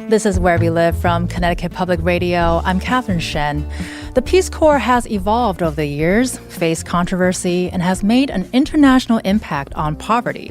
This is Where We Live from Connecticut Public Radio. I'm Catherine Shen. The Peace Corps has evolved over the years, faced controversy, and has made an international impact on poverty.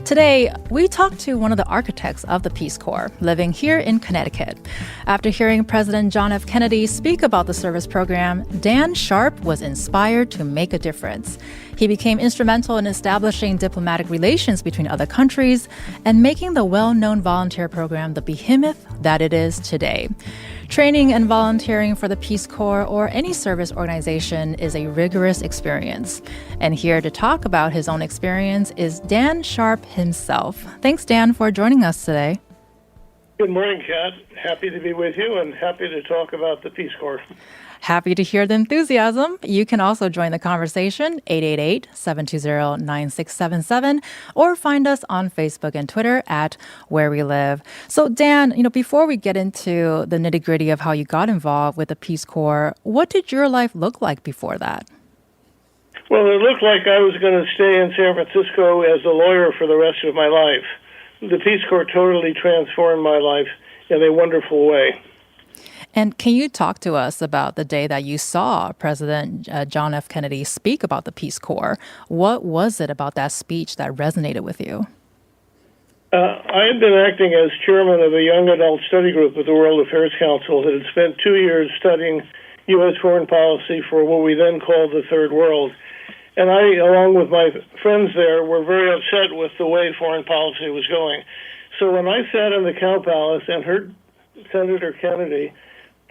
Today, we talk to one of the architects of the Peace Corps, living here in Connecticut. After hearing President John F. Kennedy speak about the service program, Dan Sharp was inspired to make a difference. He became instrumental in establishing diplomatic relations between other countries and making the well-known volunteer program the behemoth that it is today. Training and volunteering for the Peace Corps or any service organization is a rigorous experience. And here to talk about his own experience is Dan Sharp himself. Thanks, Dan, for joining us today. Good morning, Kat. Happy to be with you and happy to talk about the Peace Corps. Happy to hear the enthusiasm. You can also join the conversation, 888-720-9677, or find us on Facebook and Twitter at Where We Live. So, Dan, before we get into the nitty-gritty of how you got involved with the Peace Corps, what did your life look like before that? Well, it looked like I was going to stay in San Francisco as a lawyer for the rest of my life. The Peace Corps totally transformed my life in a wonderful way. And can you talk to us about the day that you saw President John F. Kennedy speak about the Peace Corps? What was it about that speech that resonated with you? I had been acting as chairman of a young adult study group at the World Affairs Council that had spent 2 years studying U.S. foreign policy for what we then called the Third World. And I, along with my friends there, were very upset with the way foreign policy was going. So when I sat in the Cow Palace and heard Senator Kennedy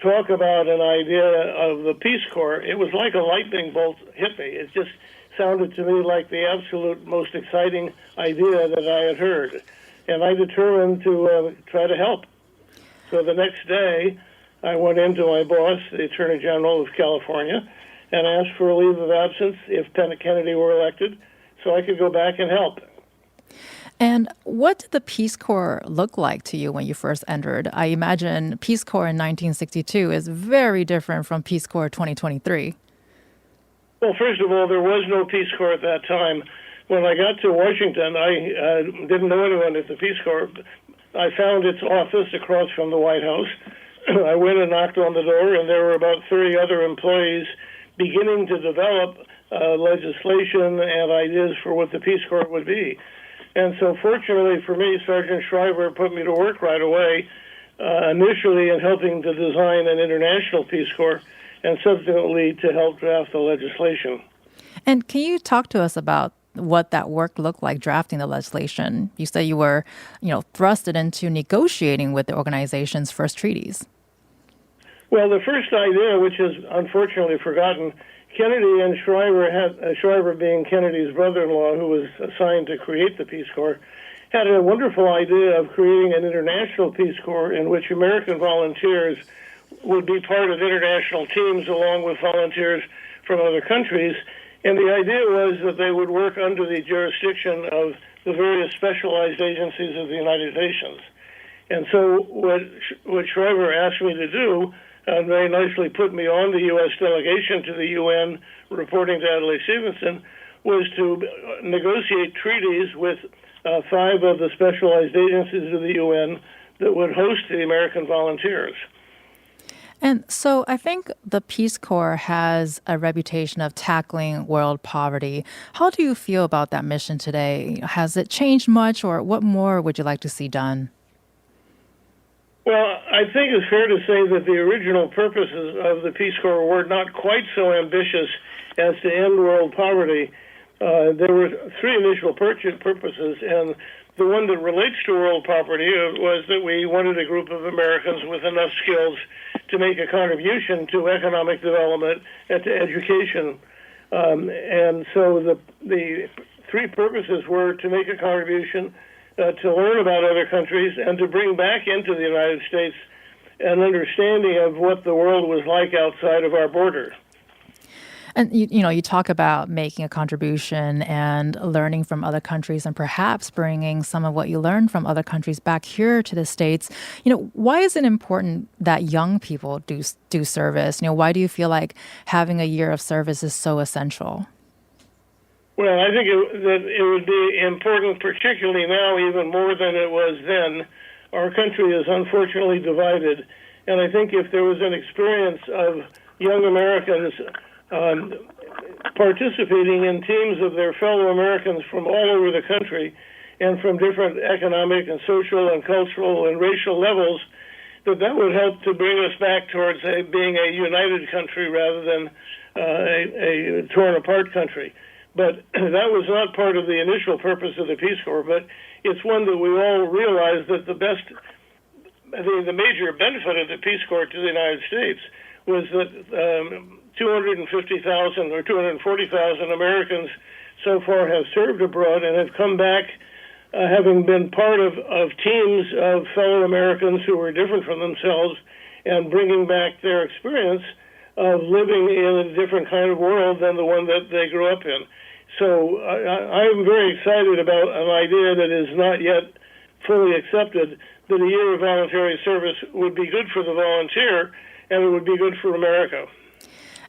talk about an idea of the Peace Corps, it was like a lightning bolt hit me. It just sounded to me like the absolute most exciting idea that I had heard. And I determined to try to help. So the next day, I went into my boss, the Attorney General of California, and asked for a leave of absence if Kennedy were elected so I could go back and help. And what did the Peace Corps look like to you when you first entered? I imagine Peace Corps in 1962 is very different from Peace Corps 2023. Well, first of all, there was no Peace Corps at that time. When I got to Washington, I didn't know anyone at the Peace Corps. I found its office across from the White House. I went and knocked on the door, and there were about 30 other employees beginning to develop legislation and ideas for what the Peace Corps would be. And so fortunately for me, Sergeant Shriver put me to work right away, initially in helping to design an international Peace Corps and subsequently to help draft the legislation. And can you talk to us about what that work looked like drafting the legislation? You say you were, thrusted into negotiating with the organization's first treaties. Well, the first idea, which is unfortunately forgotten, Kennedy and Shriver being Kennedy's brother-in-law, who was assigned to create the Peace Corps, had a wonderful idea of creating an international Peace Corps in which American volunteers would be part of international teams along with volunteers from other countries. And the idea was that they would work under the jurisdiction of the various specialized agencies of the United Nations. And so what Shriver asked me to do, very nicely put me on the U.S. delegation to the UN, reporting to Adlai Stevenson, was to negotiate treaties with 5 of the specialized agencies of the UN that would host the American volunteers. And so I think the Peace Corps has a reputation of tackling world poverty. How do you feel about that mission today? Has it changed much, or what more would you like to see done? Well, I think it's fair to say that the original purposes of the Peace Corps were not quite so ambitious as to end world poverty. There were 3 initial purposes, and the one that relates to world poverty was that we wanted a group of Americans with enough skills to make a contribution to economic development and to education. And so the 3 purposes were to make a contribution, to learn about other countries, and to bring back into the United States an understanding of what the world was like outside of our border. And, you talk about making a contribution and learning from other countries and perhaps bringing some of what you learned from other countries back here to the States. Why is it important that young people do service? Why do you feel like having a year of service is so essential? Well, I think that it would be important, particularly now, even more than it was then. our country is unfortunately divided. And I think if there was an experience of young Americans participating in teams of their fellow Americans from all over the country and from different economic and social and cultural and racial levels, that would help to bring us back towards being a united country rather than a torn apart country. But that was not part of the initial purpose of the Peace Corps, but it's one that we all realize that the major benefit of the Peace Corps to the United States was that 250,000 or 240,000 Americans so far have served abroad and have come back having been part of teams of fellow Americans who were different from themselves and bringing back their experience of living in a different kind of world than the one that they grew up in. So I'm very excited about an idea that is not yet fully accepted, that a year of voluntary service would be good for the volunteer and it would be good for America.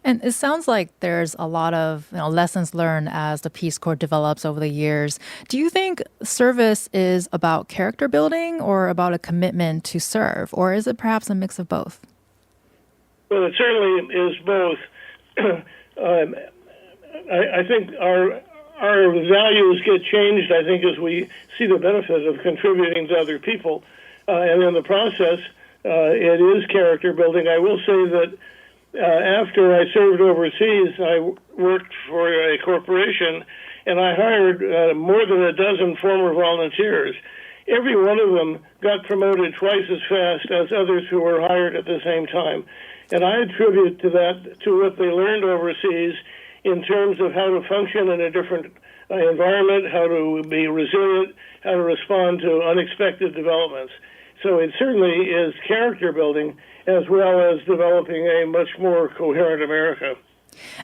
And it sounds like there's a lot of lessons learned as the Peace Corps develops over the years. Do you think service is about character building or about a commitment to serve? Or is it perhaps a mix of both? Well, it certainly is both. I think our values get changed, I think, as we see the benefit of contributing to other people. And in the process, it is character building. I will say that after I served overseas, I worked for a corporation, and I hired more than a dozen former volunteers. Every one of them got promoted twice as fast as others who were hired at the same time. And I attribute to that to what they learned overseas in terms of how to function in a different environment, how to be resilient, how to respond to unexpected developments. So it certainly is character building as well as developing a much more coherent America.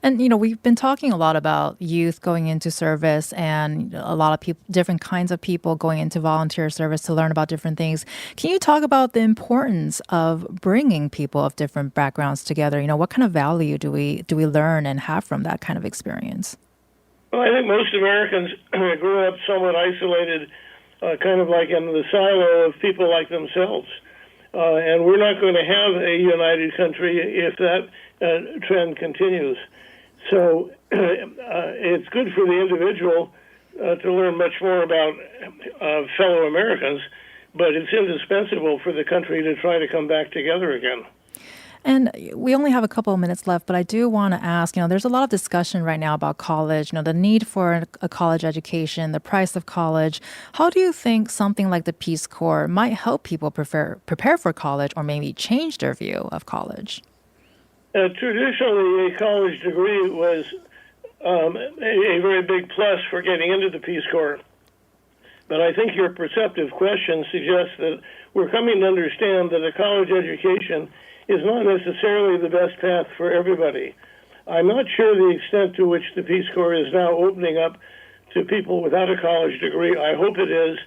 And, we've been talking a lot about youth going into service and a lot of people, different kinds of people going into volunteer service to learn about different things. Can you talk about the importance of bringing people of different backgrounds together? What kind of value do we learn and have from that kind of experience? Well, I think most Americans grew up somewhat isolated, kind of like in the silo of people like themselves. And we're not going to have a united country if that trend continues. So it's good for the individual to learn much more about fellow Americans, but it's indispensable for the country to try to come back together again. And we only have a couple of minutes left, but I do want to ask, there's a lot of discussion right now about college, the need for a college education, the price of college. How do you think something like the Peace Corps might help people prepare for college or maybe change their view of college? Traditionally, a college degree was a very big plus for getting into the Peace Corps. But I think your perceptive question suggests that we're coming to understand that a college education is not necessarily the best path for everybody. I'm not sure the extent to which the Peace Corps is now opening up to people without a college degree. I hope it is,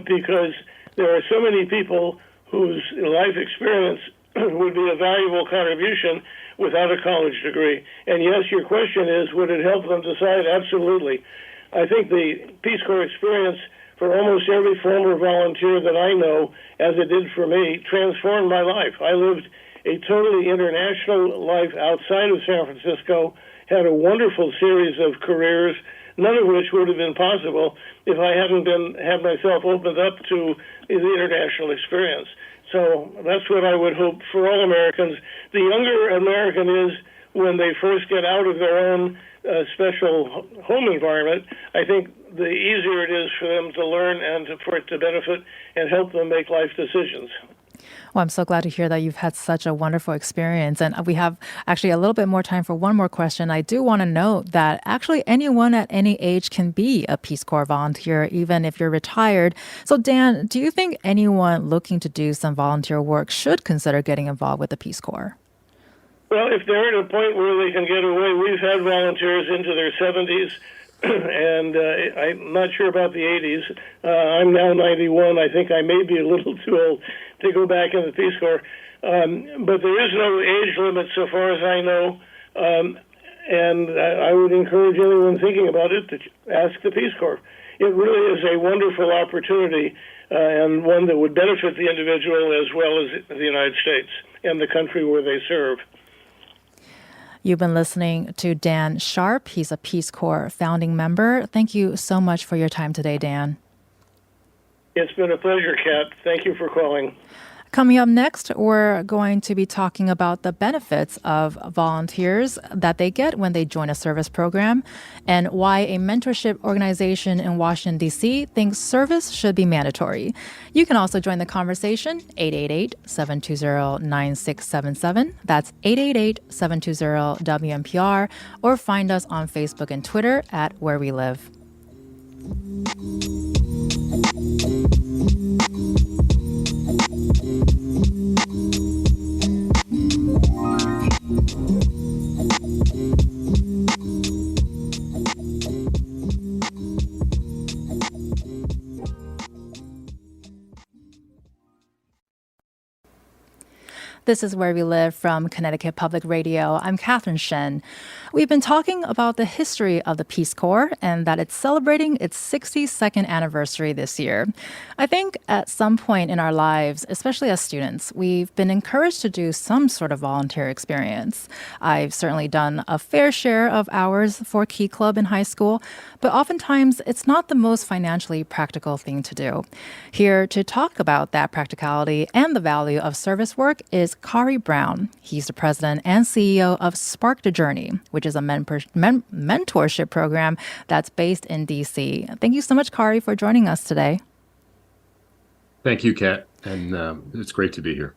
because there are so many people whose life experience would be a valuable contribution without a college degree. And yes, your question is, would it help them decide? Absolutely. I think the Peace Corps experience for almost every former volunteer that I know, as it did for me, transformed my life. I lived a totally international life outside of San Francisco, had a wonderful series of careers, none of which would have been possible if I hadn't had myself opened up to the international experience. So that's what I would hope for all Americans. The younger American is when they first get out of their own special home environment, I think the easier it is for them to learn and for it to benefit and help them make life decisions. Well, I'm so glad to hear that you've had such a wonderful experience. And we have actually a little bit more time for one more question. I do want to note that actually anyone at any age can be a Peace Corps volunteer, even if you're retired. So, Dan, do you think anyone looking to do some volunteer work should consider getting involved with the Peace Corps? Well, if they're at a point where they can get away, we've had volunteers into their 70s, and I'm not sure about the 80s. I'm now 91. I think I may be a little too old to go back in the Peace Corps. But there is no age limit so far as I know, and I would encourage anyone thinking about it to ask the Peace Corps. It really is a wonderful opportunity and one that would benefit the individual as well as the United States and the country where they serve. You've been listening to Dan Sharp. He's a Peace Corps founding member. Thank you so much for your time today, Dan. It's been a pleasure, Kat. Thank you for calling. Coming up next, we're going to be talking about the benefits of volunteers that they get when they join a service program and why a mentorship organization in Washington, D.C. thinks service should be mandatory. You can also join the conversation, 888-720-9677. That's 888-720-WNPR, or find us on Facebook and Twitter at Where We Live. This is Where We Live from Connecticut Public Radio. I'm Catherine Shen. We've been talking about the history of the Peace Corps and that it's celebrating its 62nd anniversary this year. I think at some point in our lives, especially as students, we've been encouraged to do some sort of volunteer experience. I've certainly done a fair share of hours for Key Club in high school, but oftentimes it's not the most financially practical thing to do. Here to talk about that practicality and the value of service work is Kari Brown. He's the president and CEO of Spark the Journey, which is a mentorship program that's based in D.C. Thank you so much, Kari, for joining us today. Thank you, Kat, and it's great to be here.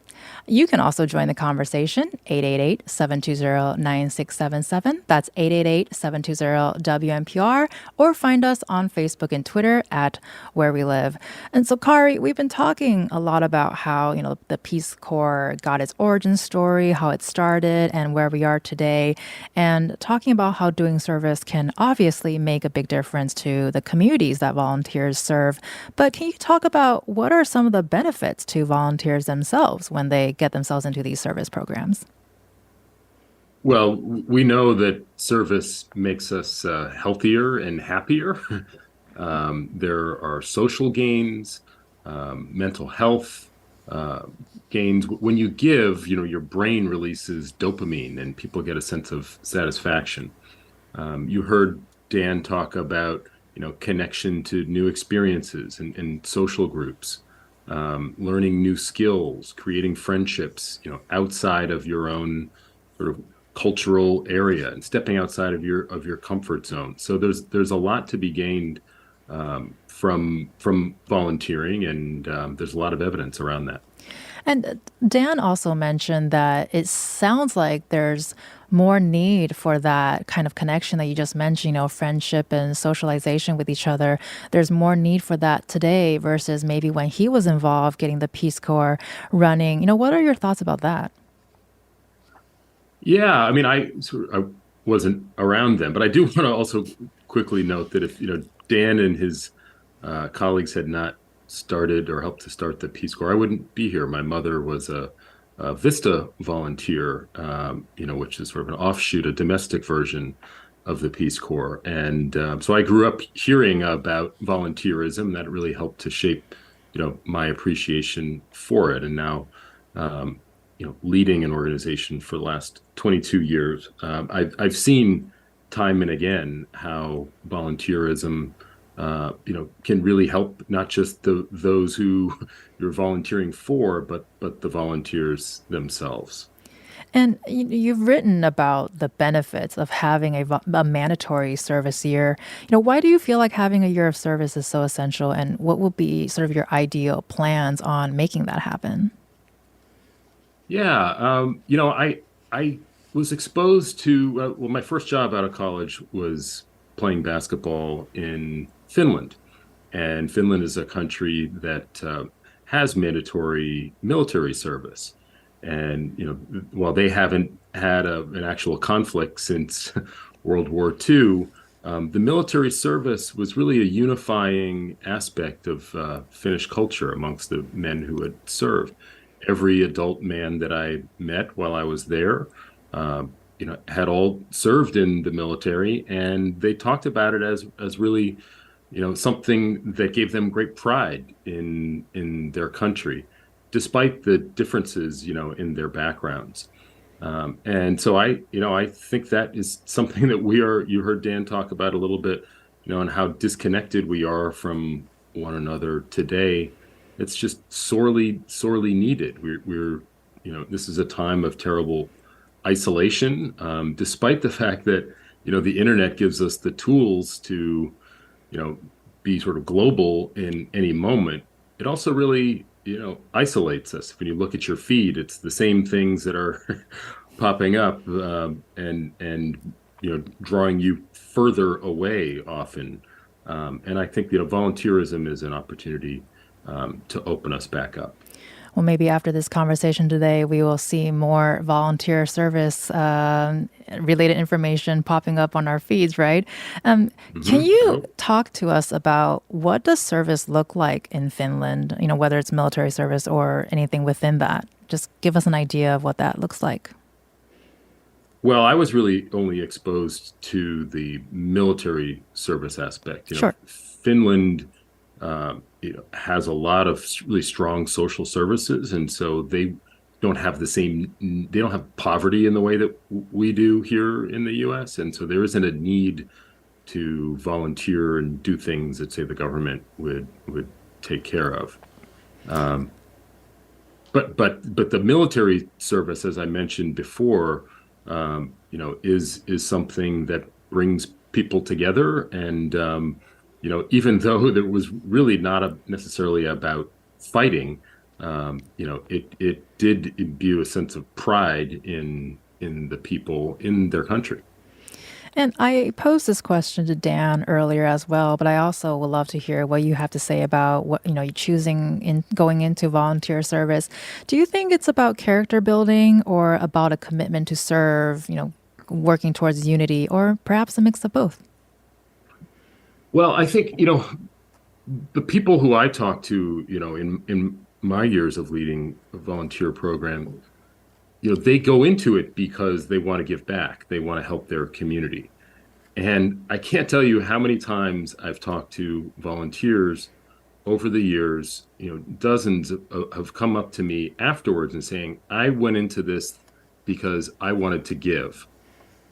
You can also join the conversation, 888-720-9677. That's 888-720-WNPR, or find us on Facebook and Twitter at Where We Live. And so, Kari, we've been talking a lot about how, the Peace Corps got its origin story, how it started, and where we are today, and talking about how doing service can obviously make a big difference to the communities that volunteers serve. But can you talk about what are some of the benefits to volunteers themselves when they get themselves into these service programs? Well, we know that service makes us healthier and happier. There are social gains, mental health gains. When you give, your brain releases dopamine and people get a sense of satisfaction. You heard Dan talk about, connection to new experiences and social groups. Learning new skills, creating friendships, outside of your own sort of cultural area and stepping outside of your comfort zone. So there's a lot to be gained from volunteering, and there's a lot of evidence around that. And Dan also mentioned that it sounds like there's more need for that kind of connection that you just mentioned, friendship and socialization with each other. There's more need for that today versus maybe when he was involved getting the Peace Corps running. What are your thoughts about that? Yeah, I mean, I wasn't around then, but I do want to also quickly note that if, Dan and his colleagues had not started or helped to start the Peace Corps, I wouldn't be here. My mother was a Vista volunteer, which is sort of an offshoot, a domestic version of the Peace Corps. And so I grew up hearing about volunteerism. That really helped to shape, my appreciation for it. And now, leading an organization for the last 22 years, I've seen time and again how volunteerism can really help not just those who you're volunteering for, but the volunteers themselves. And you've written about the benefits of having a mandatory service year. Why do you feel like having a year of service is so essential, and what will be sort of your ideal plans on making that happen? Yeah, I was exposed to, my first job out of college was playing basketball in Finland. And Finland is a country that has mandatory military service. And, while they haven't had an actual conflict since World War II, the military service was really a unifying aspect of Finnish culture amongst the men who had served. Every adult man that I met while I was there, had all served in the military, and they talked about it as really, something that gave them great pride in their country, despite the differences, in their backgrounds. And so I think that is something that you heard Dan talk about a little bit, and how disconnected we are from one another today. It's just sorely, sorely needed. This is a time of terrible isolation, despite the fact that, the internet gives us the tools to, you know, be sort of global in any moment. It also really, isolates us. When you look at your feed, it's the same things that are popping up, and drawing you further away often. And I think volunteerism is an opportunity to open us back up. Well, maybe after this conversation today, we will see more volunteer service related information popping up on our feeds, right? Can you talk to us about what does service look like in Finland? Whether it's military service or anything within that. Just give us an idea of what that looks like. Well, I was really only exposed to the military service aspect. Sure. Finland, has a lot of really strong social services, and so they don't have poverty in the way that we do here in the U.S. And so there isn't a need to volunteer and do things that, say, the government would take care of. But the military service, as I mentioned before, is something that brings people together. And even though it was really not necessarily about fighting, it did imbue a sense of pride in the people in their country. And I posed this question to Dan earlier as well, but I also would love to hear what you have to say about what, going into volunteer service. Do you think it's about character building or about a commitment to serve, working towards unity, or perhaps a mix of both? Well, I think, the people who I talk to, in my years of leading a volunteer program, they go into it because they want to give back. They want to help their community. And I can't tell you how many times I've talked to volunteers over the years. Dozens have come up to me afterwards and saying, I went into this because I wanted to give,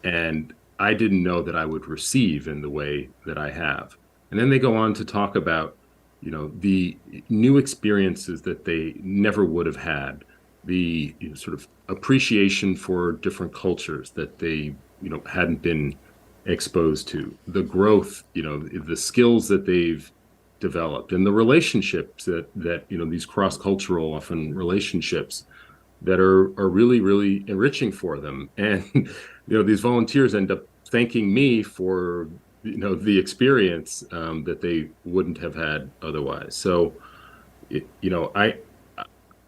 and I didn't know that I would receive in the way that I have. And then they go on to talk about, the new experiences that they never would have had, the sort of appreciation for different cultures that they hadn't been exposed to, the growth, the skills that they've developed, and the relationships that these cross-cultural often relationships that are really, really enriching for them. And these volunteers end up thanking me for the experience that they wouldn't have had otherwise. So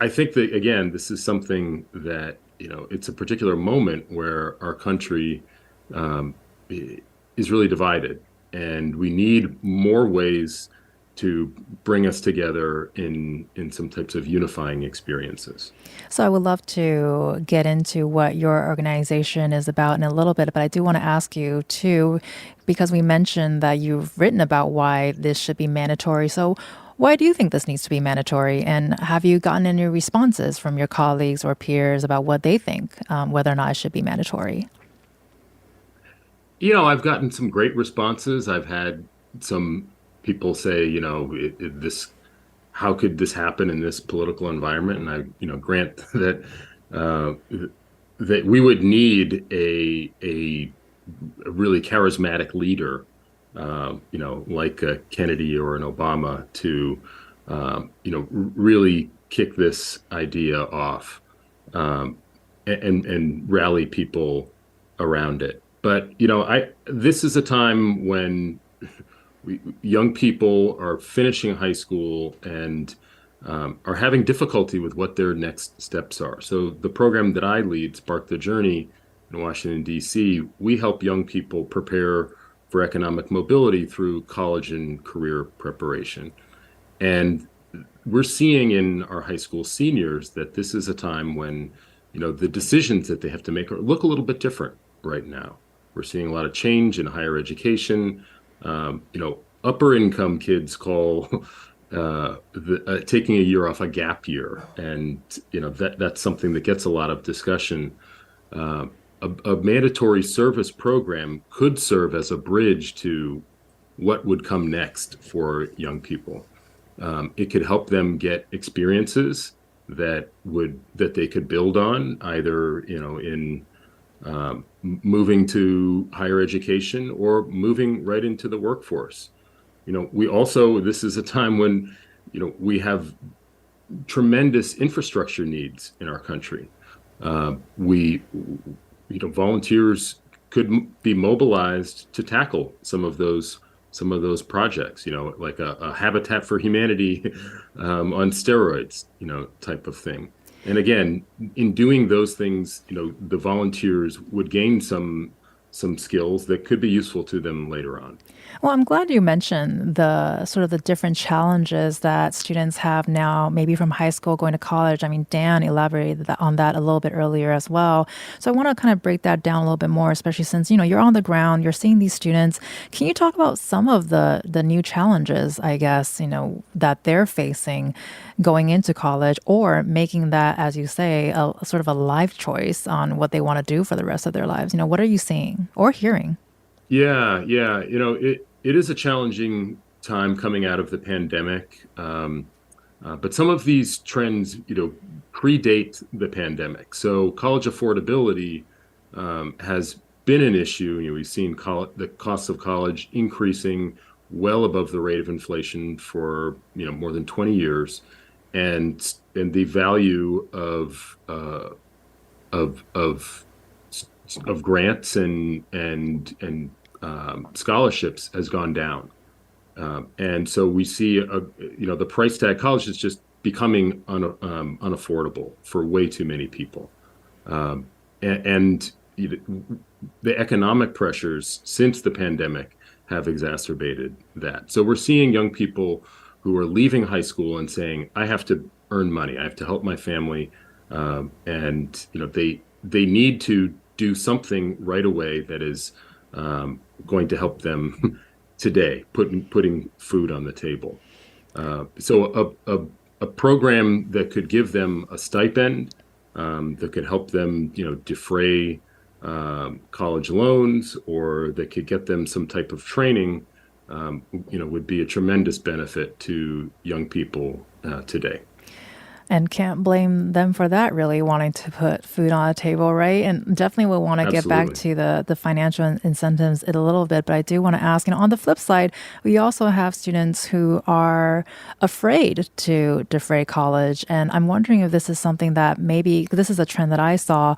I think that, again, this is something that, it's a particular moment where our country is really divided, and we need more ways to bring us together in some types of unifying experiences. So I would love to get into what your organization is about in a little bit, but I do want to ask you too, because we mentioned that you've written about why this should be mandatory. So why do you think this needs to be mandatory? And have you gotten any responses from your colleagues or peers about what they think, whether or not it should be mandatory? I've gotten some great responses. I've had some people say, how could this happen in this political environment? And I, grant that that we would need a really charismatic leader, like a Kennedy or an Obama, to, really kick this idea off, and rally people around it. But this is a time when young people are finishing high school and are having difficulty with what their next steps are. So the program that I lead, Spark the Journey in Washington, D.C., we help young people prepare for economic mobility through college and career preparation. And we're seeing in our high school seniors that this is a time when, the decisions that they have to make look a little bit different right now. We're seeing a lot of change in higher education. upper income kids call taking a year off a gap year, and that's something that gets a lot of discussion. Uh, a mandatory service program could serve as a bridge to what would come next for young people. It could help them get experiences that they could build on, either in moving to higher education or moving right into the workforce. We also, this is a time when we have tremendous infrastructure needs in our country. We volunteers could be mobilized to tackle some of those projects, like a Habitat for Humanity on steroids, type of thing. And again, in doing those things, the volunteers would gain some skills that could be useful to them later on. Well, I'm glad you mentioned the sort of the different challenges that students have now, maybe from high school going to college. I mean, Dan elaborated on that a little bit earlier as well. So I want to kind of break that down a little bit more, especially since, you're on the ground, you're seeing these students. Can you talk about some of the new challenges, I guess, that they're facing going into college or making that, as you say, a sort of a life choice on what they want to do for the rest of their lives? What are you seeing or hearing? Yeah, yeah. It is a challenging time coming out of the pandemic. But some of these trends, predate the pandemic. So college affordability has been an issue. We've seen the cost of college increasing well above the rate of inflation for more than 20 years, and the value of grants and scholarships has gone down. And so we see, the price tag. College is just becoming unaffordable for way too many people. And the economic pressures since the pandemic have exacerbated that. So we're seeing young people who are leaving high school and saying, I have to earn money. I have to help my family. And they need to do something right away that is going to help them today, putting food on the table. So a program that could give them a stipend, that could help them, defray college loans, or that could get them some type of training, would be a tremendous benefit to young people today. And can't blame them for that, really wanting to put food on the table, right? And definitely we'll want to get back to the financial incentives in a little bit. But I do want to ask, on the flip side, we also have students who are afraid to defray college. And I'm wondering if this is something that maybe, this is a trend that I saw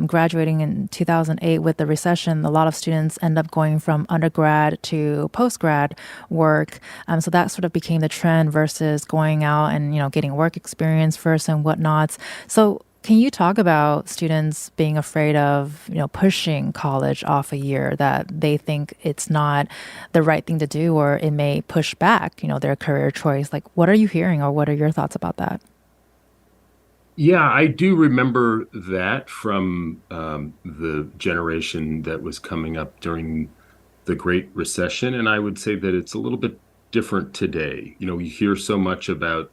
graduating in 2008 with the recession. A lot of students end up going from undergrad to postgrad work. So that sort of became the trend versus going out and, getting work experience first and whatnot. So can you talk about students being afraid of, pushing college off a year, that they think it's not the right thing to do, or it may push back, their career choice? Like, what are you hearing, or what are your thoughts about that? Yeah, I do remember that from the generation that was coming up during the Great Recession. And I would say that it's a little bit different today. We hear so much about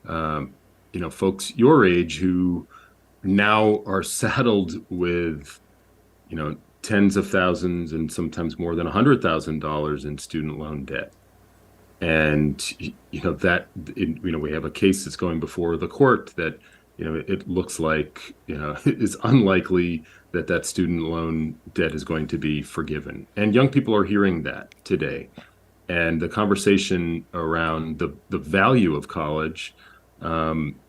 um, folks your age who now are saddled with, tens of thousands and sometimes more than $100,000 in student loan debt. And, we have a case that's going before the court that, it looks like, it's unlikely that student loan debt is going to be forgiven. And young people are hearing that today. And the conversation around the value of college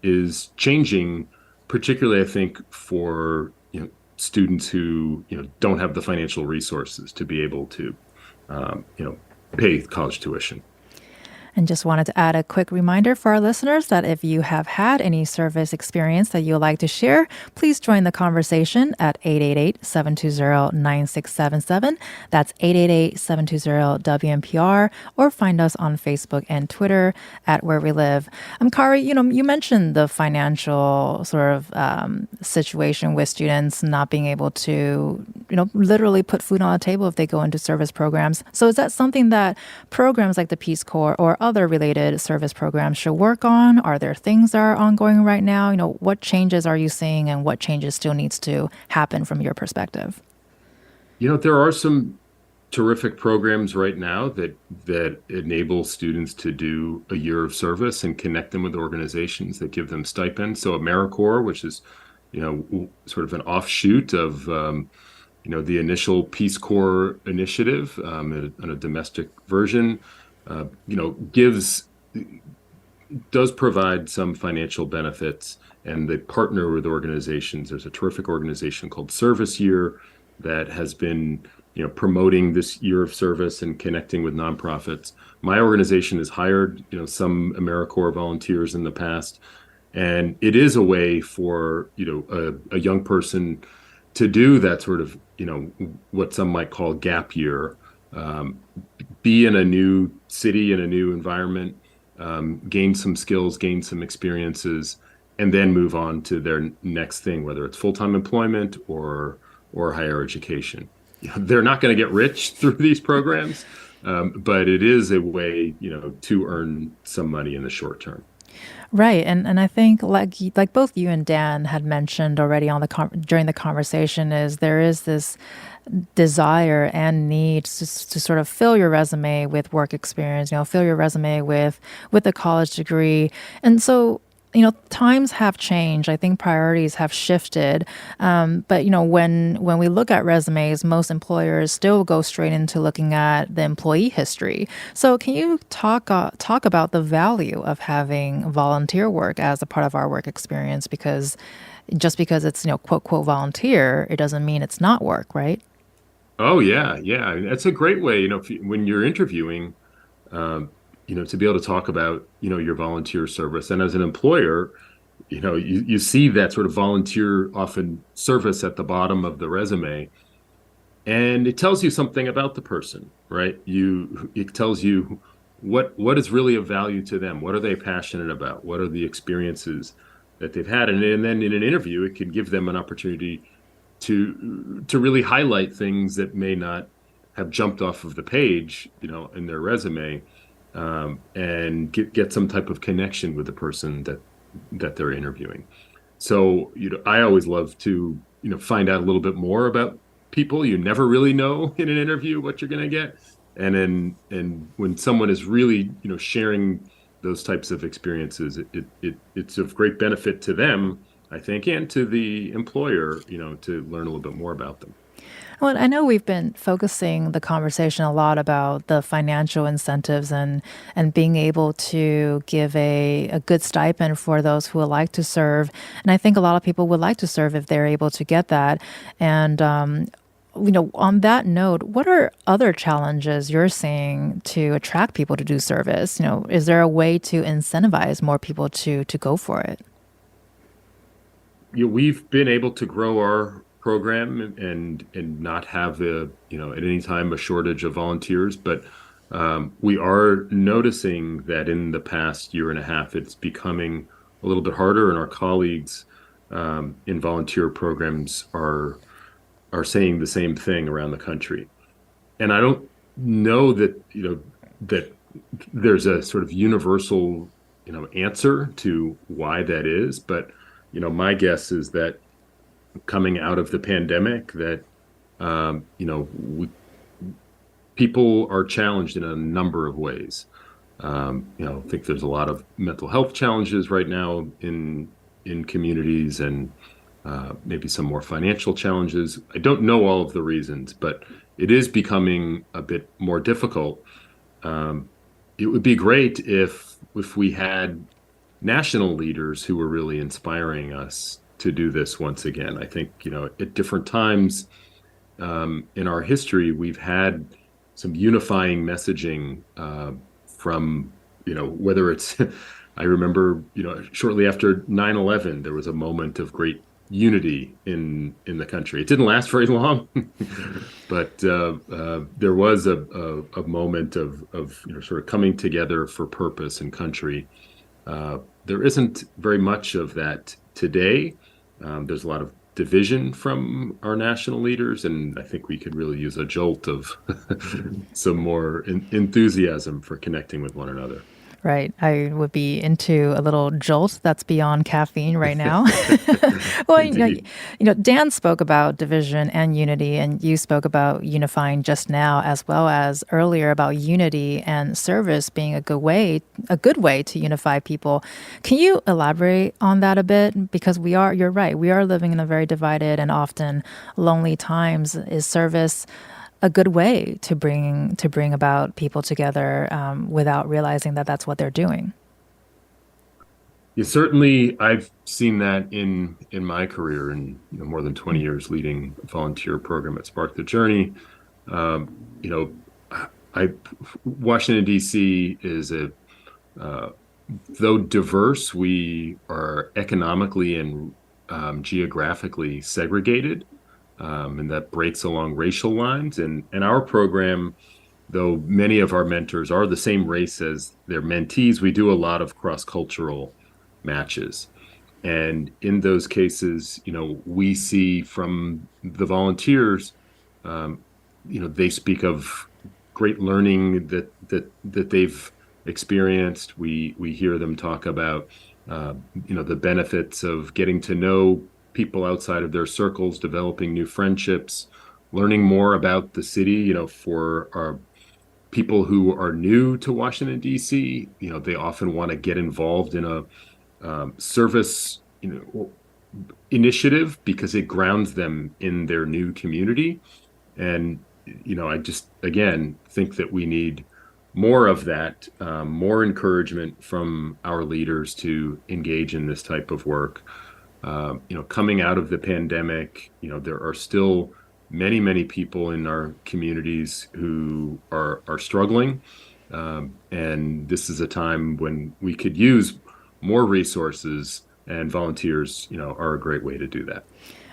is changing, particularly, I think, for students who don't have the financial resources to be able to pay college tuition. And just wanted to add a quick reminder for our listeners that if you have had any service experience that you would like to share, please join the conversation at 888-720-9677. That's 888-720-WNPR, or find us on Facebook and Twitter at Where We Live. Kari, you mentioned the financial sort of situation with students not being able to literally put food on the table if they go into service programs. So is that something that programs like the Peace Corps or other related service programs should work on? Are there things that are ongoing right now? What changes are you seeing and what changes still needs to happen from your perspective? There are some terrific programs right now that enable students to do a year of service and connect them with organizations that give them stipends. So AmeriCorps, which is, sort of an offshoot of, the initial Peace Corps initiative, and a domestic version, gives does provide some financial benefits, and they partner with organizations. There's a terrific organization called Service Year that has been, promoting this year of service and connecting with nonprofits. My organization has hired, some AmeriCorps volunteers in the past, and it is a way for, a young person to do that sort of, what some might call gap year, be in a new city, in a new environment, gain some skills, gain some experiences, and then move on to their next thing, whether it's full-time employment or higher education. They're not going to get rich through these programs, but it is a way, to earn some money in the short term. Right, and I think like both you and Dan had mentioned already on during the conversation, is there is this desire and need to sort of fill your resume with work experience, fill your resume with a college degree, and so. Times have changed. I think priorities have shifted. But when we look at resumes, most employers still go straight into looking at the employee history. So can you talk about the value of having volunteer work as a part of our work experience? Because just because it's quote quote volunteer, it doesn't mean it's not work, right? Oh yeah, yeah. I mean, that's a great way. When you're interviewing. To be able to talk about, your volunteer service. And as an employer, you see that sort of volunteer often service at the bottom of the resume, and it tells you something about the person, right? It tells you what is really of value to them. What are they passionate about? What are the experiences that they've had? And then in an interview, it can give them an opportunity to really highlight things that may not have jumped off of the page, in their resume. And get some type of connection with the person that they're interviewing. So, I always love to, find out a little bit more about people. You never really know in an interview what you're going to get. And when someone is really, sharing those types of experiences, it's of great benefit to them, I think, and to the employer, to learn a little bit more about them. Well, I know we've been focusing the conversation a lot about the financial incentives and being able to give a good stipend for those who would like to serve. And I think a lot of people would like to serve if they're able to get that. And, on that note, what are other challenges you're seeing to attract people to do service? Is there a way to incentivize more people to go for it? We've been able to grow our program and not have at any time a shortage of volunteers, but we are noticing that in the past year and a half it's becoming a little bit harder, and our colleagues in volunteer programs are saying the same thing around the country. And I don't know that that there's a sort of universal answer to why that is, but my guess is that coming out of the pandemic, that people are challenged in a number of ways. I think there's a lot of mental health challenges right now in communities, and maybe some more financial challenges. I don't know all of the reasons, but it is becoming a bit more difficult. It would be great if we had national leaders who were really inspiring us to do this once again. I think, at different times in our history, we've had some unifying messaging from, whether it's, I remember, shortly after 9/11, there was a moment of great unity in the country. It didn't last very long, but there was a moment of sort of coming together for purpose and country. There isn't very much of that today. There's a lot of division from our national leaders, and I think we could really use a jolt of some more enthusiasm for connecting with one another. Right. I would be into a little jolt that's beyond caffeine right now. Well, Indeed. Dan spoke about division and unity, and you spoke about unifying just now, as well as earlier about unity and service being a good way to unify people. Can you elaborate on that a bit? Because you're right, we are living in a very divided and often lonely times. Is service a good way to bring about people together without realizing that that's what they're doing? Yeah, certainly I've seen that in my career in more than 20 years leading a volunteer program at Spark the Journey. You know, I Washington D.C. is uh, though diverse, we are economically and geographically segregated, and that breaks along racial lines. And our program, though many of our mentors are the same race as their mentees, we do a lot of cross-cultural matches. And in those cases, we see from the volunteers, um, they speak of great learning that they've experienced. We hear them talk about, the benefits of getting to know people outside of their circles, developing new friendships, learning more about the city. For our people who are new to Washington, D.C., they often want to get involved in a service, initiative because it grounds them in their new community. And, I just, again, think that we need more of that, more encouragement from our leaders to engage in this type of work. Coming out of the pandemic, there are still many, many people in our communities who are struggling. And this is a time when we could use more resources, and volunteers, are a great way to do that.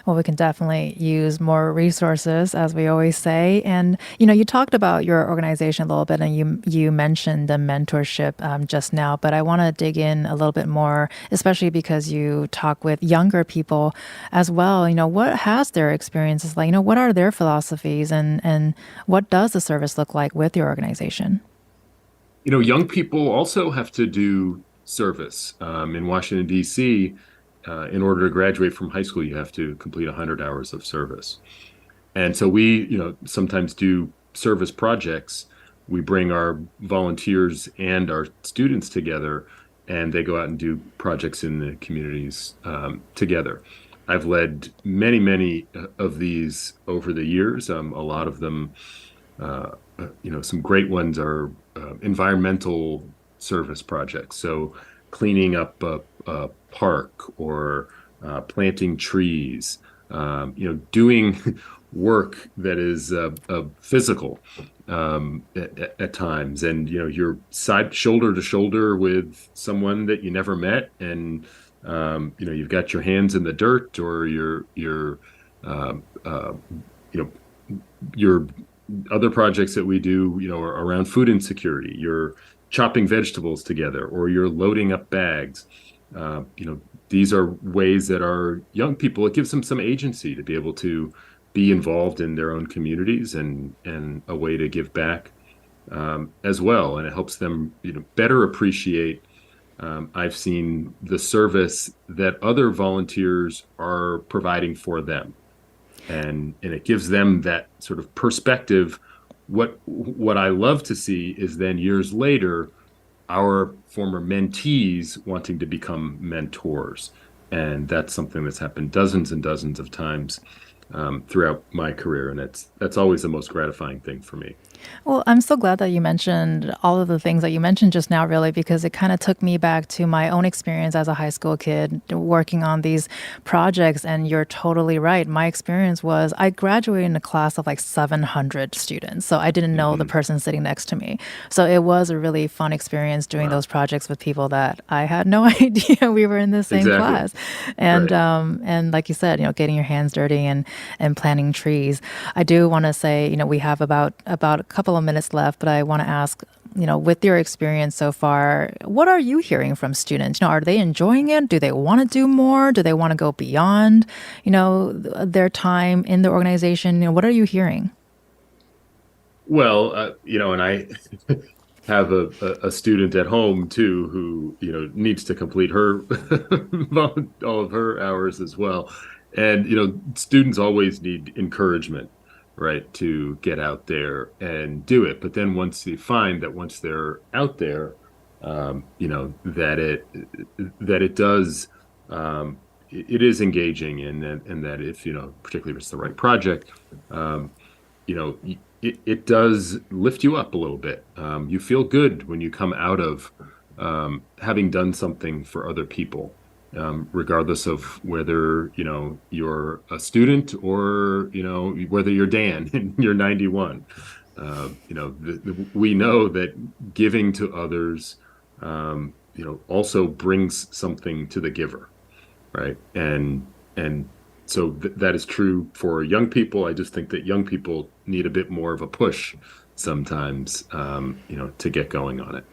Well, we can definitely use more resources, as we always say. And you talked about your organization a little bit, and you mentioned the mentorship just now. But I want to dig in a little bit more, especially because you talk with younger people as well. What has their experiences like? What are their philosophies, and what does the service look like with your organization? Young people also have to do service. In Washington, D.C., in order to graduate from high school, you have to complete 100 hours of service. And so we, sometimes do service projects. We bring our volunteers and our students together, and they go out and do projects in the communities together. I've led many, many of these over the years. A lot of them, some great ones are environmental service projects. So cleaning up a park or planting trees, doing work that is physical at times. And, you're shoulder to shoulder with someone that you never met. And, you've got your hands in the dirt, or your other projects that we do, are around food insecurity. You're chopping vegetables together, or you're loading up bags. These are ways that our young people, it gives them some agency to be able to be involved in their own communities, and a way to give back as well. And it helps them, better appreciate. I've seen the service that other volunteers are providing for them. And it gives them that sort of perspective. What I love to see is then years later, our former mentees wanting to become mentors. And that's something that's happened dozens and dozens of times throughout my career. And that's always the most gratifying thing for me. Well, I'm so glad that you mentioned all of the things that you mentioned just now, really, because it kind of took me back to my own experience as a high school kid working on these projects. And you're totally right. My experience was I graduated in a class of like 700 students. So I didn't know the person sitting next to me. So it was a really fun experience doing those projects with people that I had no idea we were in the same class. And Right. and like you said, getting your hands dirty and and planting trees. I do want to say, we have about a couple of minutes left, but I want to ask, with your experience so far, what are you hearing from students? Are they enjoying it? Do they want to do more? Do they want to go beyond, their time in the organization? What are you hearing? Well, and I have a student at home too who needs to complete her all of her hours as well, and students always need encouragement, right, to get out there and do it. But then once they're out there, that it does it is engaging, and that if particularly if it's the right project, it does lift you up a little bit. You feel good when you come out of having done something for other people, regardless of whether you're a student or whether you're Dan and you're 91. We know that giving to others also brings something to the giver, right? And so that is true for young people. I just think that young people need a bit more of a push sometimes, to get going on it.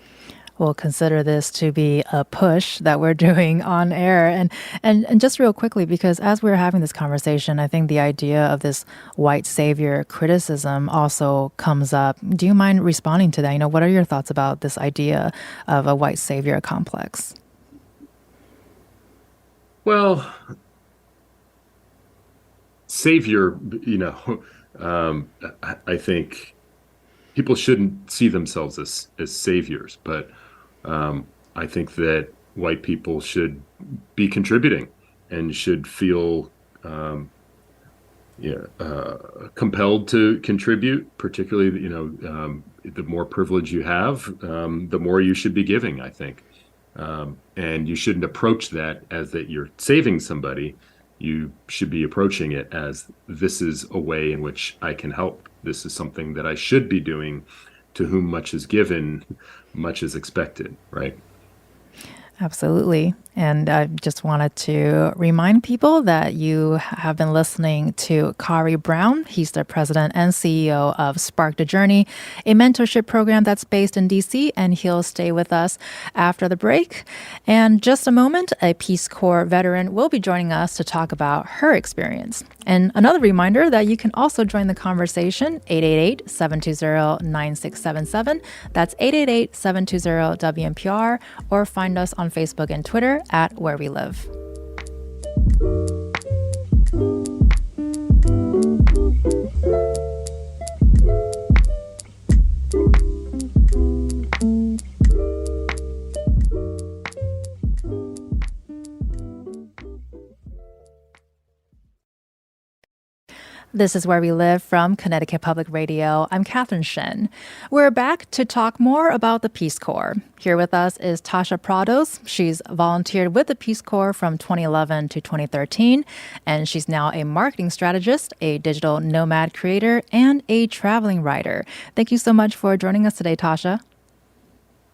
We'll consider this to be a push that we're doing on air. And just real quickly, because as we're having this conversation, I think the idea of this white savior criticism also comes up. Do you mind responding to that? What are your thoughts about this idea of a white savior complex? Well, savior, I think people shouldn't see themselves as saviors, but I think that white people should be contributing and should feel compelled to contribute. Particularly, the more privilege you have, the more you should be giving, I think. And you shouldn't approach that as that you're saving somebody. You should be approaching it as, this is a way in which I can help. This is something that I should be doing. To whom much is given, much is expected, right? Absolutely. And I just wanted to remind people that you have been listening to Kari Brown. He's the president and CEO of Spark the Journey, a mentorship program that's based in DC, and he'll stay with us after the break. And just a moment, a Peace Corps veteran will be joining us to talk about her experience. And another reminder that you can also join the conversation, 888-720-9677. That's 888-720-WNPR, or find us on Facebook and Twitter at Where We Live. This is Where We Live from Connecticut Public Radio. I'm Catherine Shen. We're back to talk more about the Peace Corps. Here with us is Tasha Prados. She's volunteered with the Peace Corps from 2011 to 2013, and she's now a marketing strategist, a digital nomad creator, and a traveling writer. Thank you so much for joining us today, Tasha.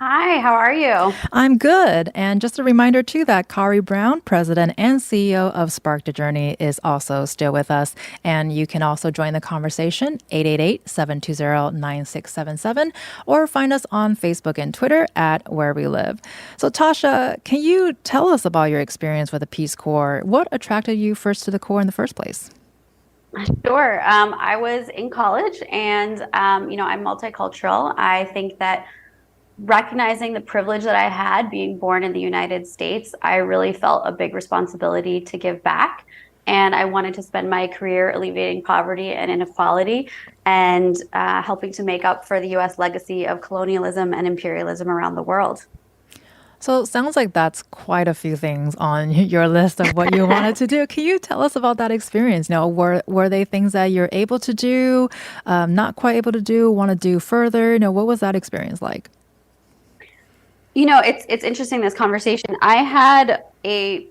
Hi, how are you? I'm good. And just a reminder, too, that Kari Brown, president and CEO of Spark the Journey, is also still with us. And you can also join the conversation, 888-720-9677, or find us on Facebook and Twitter at Where We Live. So, Tasha, can you tell us about your experience with the Peace Corps? What attracted you first to the Corps in the first place? Sure. I was in college and, I'm multicultural. I think that recognizing the privilege that I had being born in the United States, I really felt a big responsibility to give back. And I wanted to spend my career alleviating poverty and inequality and helping to make up for the U.S. legacy of colonialism and imperialism around the world. So it sounds like that's quite a few things on your list of what you wanted to do. Can you tell us about that experience? Were they things that you're able to do, not quite able to do, want to do further? What was that experience like? It's interesting, this conversation. I had a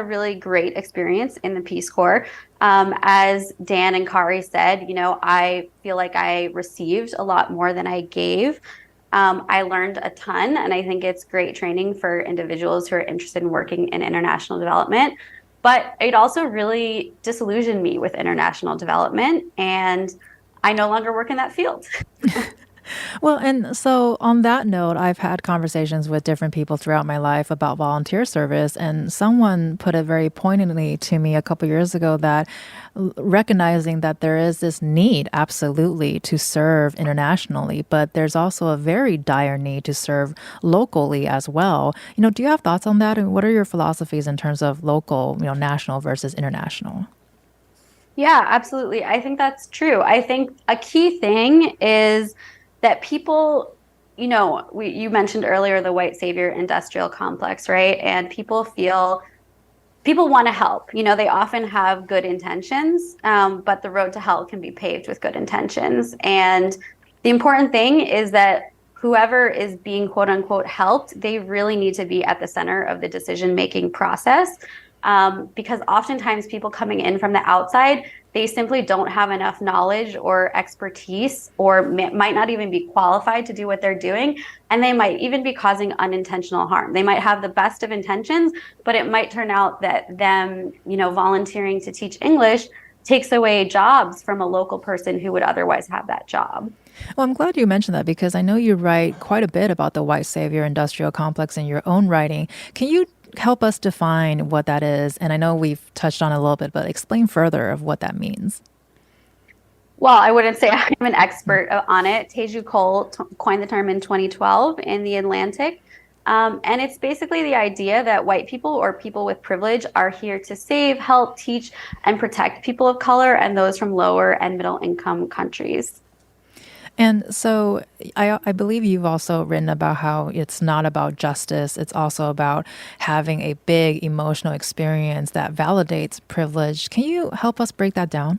really great experience in the Peace Corps. As Dan and Kari said, I feel like I received a lot more than I gave. I learned a ton, and I think it's great training for individuals who are interested in working in international development. But it also really disillusioned me with international development, and I no longer work in that field. Well, and so on that note, I've had conversations with different people throughout my life about volunteer service, and someone put it very poignantly to me a couple years ago that recognizing that there is this need, absolutely, to serve internationally, but there's also a very dire need to serve locally as well. Do you have thoughts on that? And what are your philosophies in terms of local, national versus international? Yeah, absolutely. I think that's true. I think a key thing is that people, you mentioned earlier the white savior industrial complex, right? And people want to help. They often have good intentions, but the road to hell can be paved with good intentions. And the important thing is that whoever is being quote unquote helped, they really need to be at the center of the decision-making process. Because oftentimes people coming in from the outside, they simply don't have enough knowledge or expertise, or might not even be qualified to do what they're doing. And they might even be causing unintentional harm. They might have the best of intentions, but it might turn out that them, volunteering to teach English takes away jobs from a local person who would otherwise have that job. Well, I'm glad you mentioned that because I know you write quite a bit about the white savior industrial complex in your own writing. Can you help us define what that is? And I know we've touched on it a little bit, but explain further of what that means. Well, I wouldn't say I'm an expert on it. Teju Cole coined the term in 2012 in The Atlantic. And it's basically the idea that white people or people with privilege are here to save, help, teach, and protect people of color and those from lower and middle income countries. And so I believe you've also written about how it's not about justice. It's also about having a big emotional experience that validates privilege. Can you help us break that down?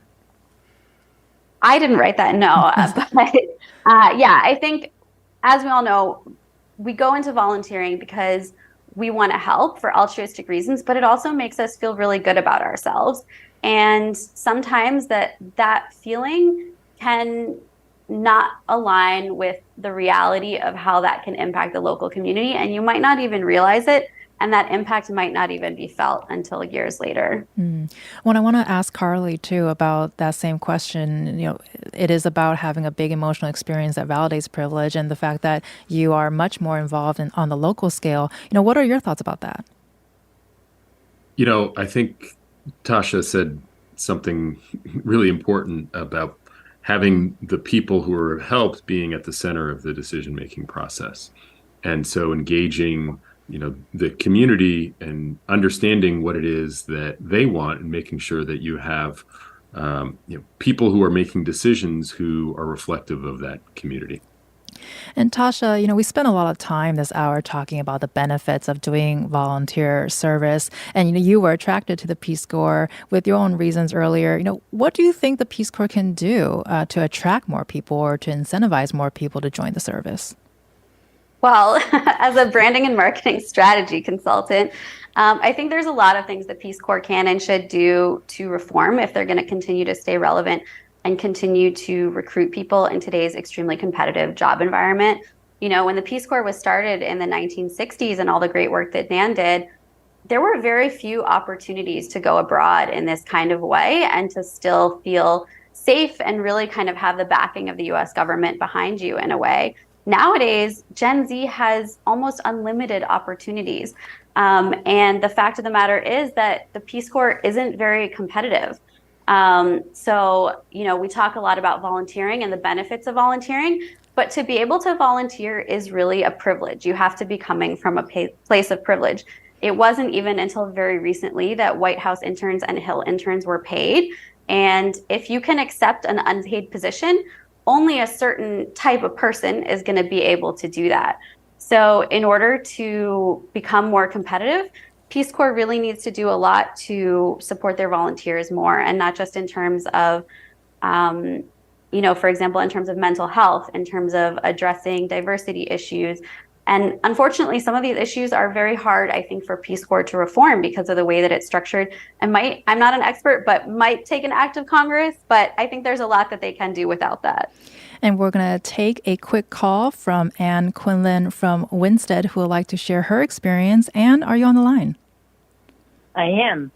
I didn't write that, no. But yeah, I think, as we all know, we go into volunteering because we want to help for altruistic reasons, but it also makes us feel really good about ourselves. And sometimes that feeling can not align with the reality of how that can impact the local community. And you might not even realize it. And that impact might not even be felt until years later. Well, I want to ask Carly, too, about that same question. It is about having a big emotional experience that validates privilege and the fact that you are much more involved on the local scale. What are your thoughts about that? I think Tasha said something really important about having the people who are helped being at the center of the decision-making process. And so engaging, the community and understanding what it is that they want and making sure that you have, people who are making decisions who are reflective of that community. And Tasha, we spent a lot of time this hour talking about the benefits of doing volunteer service. And, you were attracted to the Peace Corps with your own reasons earlier. What do you think the Peace Corps can do to attract more people or to incentivize more people to join the service? Well, as a branding and marketing strategy consultant, I think there's a lot of things that Peace Corps can and should do to reform if they're going to continue to stay relevant and continue to recruit people in today's extremely competitive job environment. When the Peace Corps was started in the 1960s and all the great work that Dan did, there were very few opportunities to go abroad in this kind of way and to still feel safe and really kind of have the backing of the US government behind you in a way. Nowadays, Gen Z has almost unlimited opportunities. And the fact of the matter is that the Peace Corps isn't very competitive. So, we talk a lot about volunteering and the benefits of volunteering, but to be able to volunteer is really a privilege. You have to be coming from a place of privilege. It wasn't even until very recently that White House interns and Hill interns were paid. And if you can accept an unpaid position, only a certain type of person is going to be able to do that. So in order to become more competitive, Peace Corps really needs to do a lot to support their volunteers more, and not just in terms of, for example, in terms of mental health, in terms of addressing diversity issues. And unfortunately, some of these issues are very hard, I think, for Peace Corps to reform because of the way that it's structured. And I'm not an expert, but might take an act of Congress. But I think there's a lot that they can do without that. And we're going to take a quick call from Anne Quinlan from Winstead, who would like to share her experience. Anne, are you on the line? I am.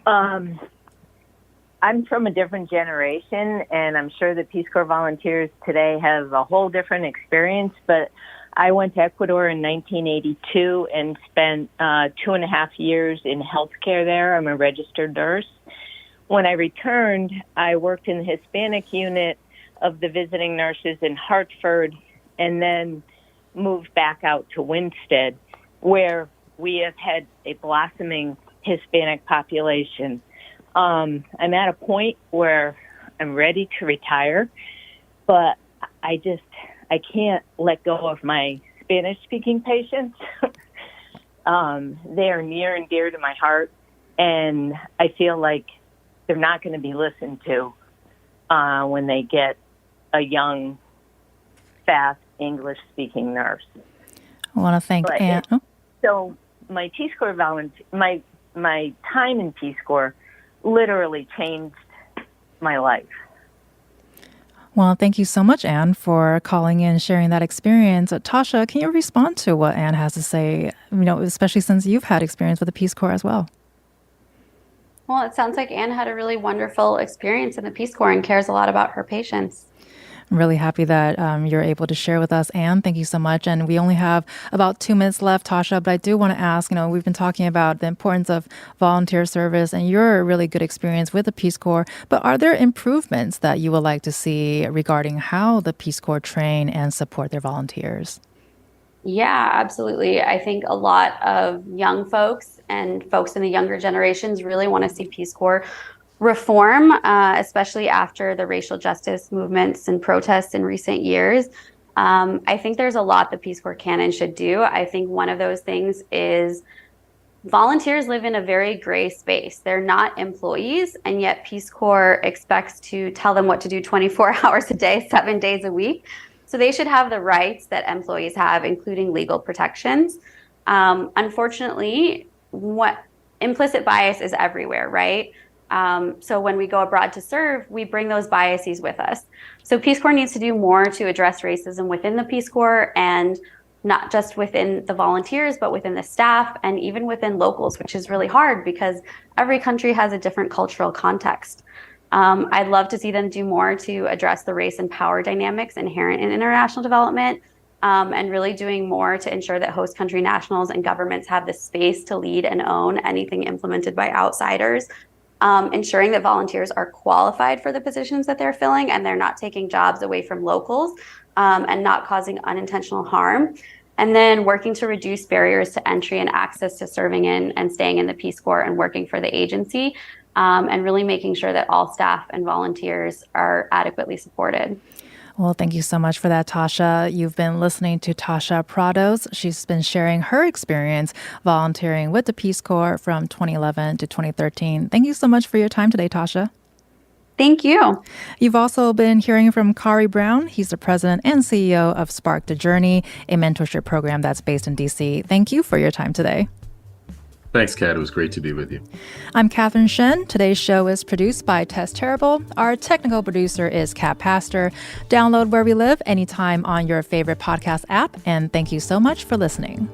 Um, I'm from a different generation, and I'm sure the Peace Corps volunteers today have a whole different experience, but I went to Ecuador in 1982 and spent 2.5 years in healthcare there. I'm a registered nurse. When I returned, I worked in the Hispanic unit of the visiting nurses in Hartford and then moved back out to Winstead, where we have had a blossoming Hispanic population. I'm at a point where I'm ready to retire, but I can't let go of my Spanish-speaking patients. They are near and dear to my heart, and I feel like they're not going to be listened to when they get a young, fast English-speaking nurse. I want to thank Anne. So my Peace Corps my time in Peace Corps literally changed my life. Well, thank you so much, Anne, for calling in and sharing that experience. Tasha, can you respond to what Anne has to say, especially since you've had experience with the Peace Corps as well? Well, it sounds like Anne had a really wonderful experience in the Peace Corps and cares a lot about her patients. I'm really happy that you're able to share with us, Anne. Thank you so much. And we only have about 2 minutes left, Tasha, but I do want to ask, we've been talking about the importance of volunteer service and your really good experience with the Peace Corps, but are there improvements that you would like to see regarding how the Peace Corps train and support their volunteers? Yeah, absolutely. I think a lot of young folks and folks in the younger generations really want to see Peace Corps reform, especially after the racial justice movements and protests in recent years. I think there's a lot the Peace Corps can and should do. I think one of those things is volunteers live in a very gray space. They're not employees, and yet Peace Corps expects to tell them what to do 24 hours a day, 7 days a week. So they should have the rights that employees have, including legal protections. Unfortunately, implicit bias is everywhere, right? So when we go abroad to serve, we bring those biases with us. So Peace Corps needs to do more to address racism within the Peace Corps, and not just within the volunteers, but within the staff and even within locals, which is really hard because every country has a different cultural context. I'd love to see them do more to address the race and power dynamics inherent in international development, and really doing more to ensure that host country nationals and governments have the space to lead and own anything implemented by outsiders. Ensuring that volunteers are qualified for the positions that they're filling and they're not taking jobs away from locals, and not causing unintentional harm. And then working to reduce barriers to entry and access to serving in and staying in the Peace Corps and working for the agency, and really making sure that all staff and volunteers are adequately supported. Well, thank you so much for that, Tasha. You've been listening to Tasha Prados. She's been sharing her experience volunteering with the Peace Corps from 2011 to 2013. Thank you so much for your time today, Tasha. Thank you. You've also been hearing from Kari Brown. He's the president and CEO of Spark the Journey, a mentorship program that's based in D.C. Thank you for your time today. Thanks, Kat. It was great to be with you. I'm Catherine Shen. Today's show is produced by Tess Terrible. Our technical producer is Kat Pastor. Download Where We Live anytime on your favorite podcast app. And thank you so much for listening.